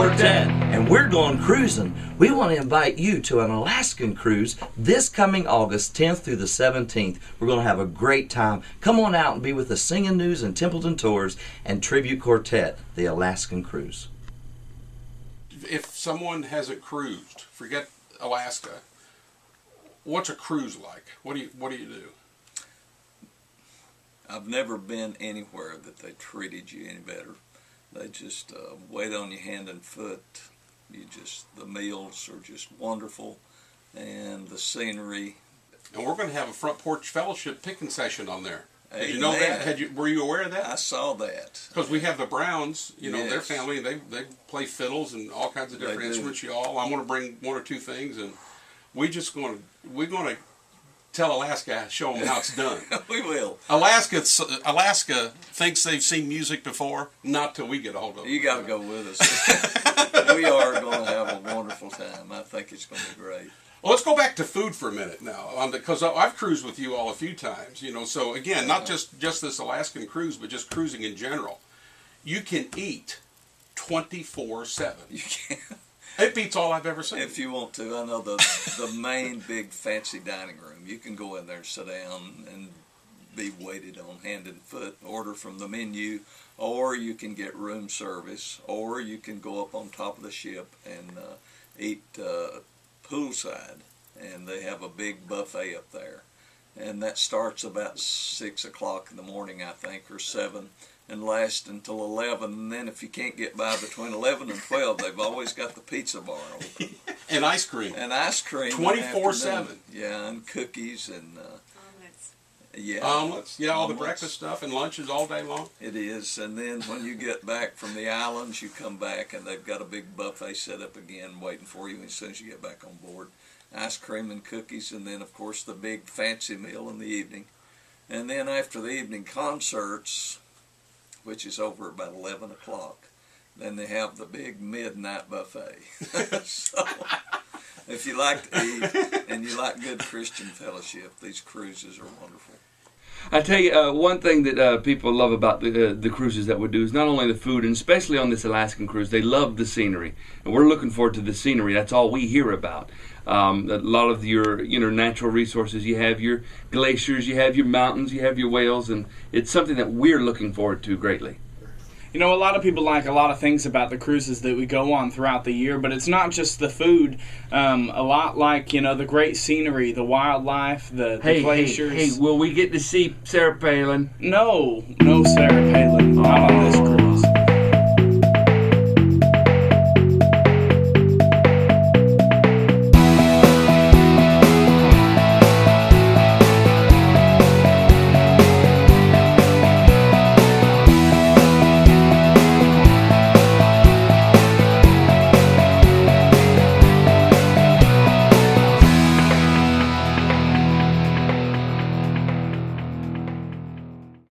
Quartet, and we're going cruising. We want to invite you to an Alaskan cruise this coming August 10th through the 17th. We're going to have a great time. Come on out and be with the Singing News and Templeton Tours and Tribute Quartet, the Alaskan cruise. If someone hasn't cruised, forget Alaska, what's a cruise like? What do you do? I've never been anywhere that they treated you any better. They just wait on you hand and foot. The meals are just wonderful, and the scenery. And we're going to have a front porch fellowship picking session on there. Did you Amen. know that? Were you aware of that? I saw that. Because we have the Browns, Yes. their family, they play fiddles and all kinds of different instruments. Y'all, I'm going to bring one or two things, and we're going to tell Alaska, show them how it's done. We will. Alaska thinks they've seen music before, not till we get a hold of it. You got to go with us. We are going to have a wonderful time. I think it's going to be great. Well, let's go back to food for a minute now, because I've cruised with you all a few times. So again, not just this Alaskan cruise, but just cruising in general. You can eat 24/7. You can. It beats all I've ever seen. If you want to. I know the main big fancy dining room. You can go in there and sit down and be waited on hand and foot, order from the menu, or you can get room service, or you can go up on top of the ship and eat poolside. And they have a big buffet up there. And that starts about 6 o'clock in the morning, I think, or 7. And last until 11, and then if you can't get by between 11 and 12, they've always got the pizza bar open. And ice cream. And ice cream. 24/7. Yeah, and cookies and... Omelets. Yeah. Omelets. Yeah, all the Omelets. breakfast stuff and lunches all day long. It is. And then when you get back from the islands, you come back and they've got a big buffet set up again waiting for you as soon as you get back on board. Ice cream and cookies, and then, of course, the big fancy meal in the evening. And then after the evening concerts, which is over about 11 o'clock, then they have the big midnight buffet. So, if you like to eat and you like good Christian fellowship, these cruises are wonderful. I tell you, one thing that people love about the cruises that we do is not only the food, and especially on this Alaskan cruise, they love the scenery. And we're looking forward to the scenery. That's all we hear about. A lot of your natural resources. You have your glaciers, you have your mountains, you have your whales, and it's something that we're looking forward to greatly. A lot of people like a lot of things about the cruises that we go on throughout the year, but it's not just the food. A lot like, the great scenery, the wildlife, the glaciers. Hey, will we get to see Sarah Palin? No Sarah Palin. Not on this cruise.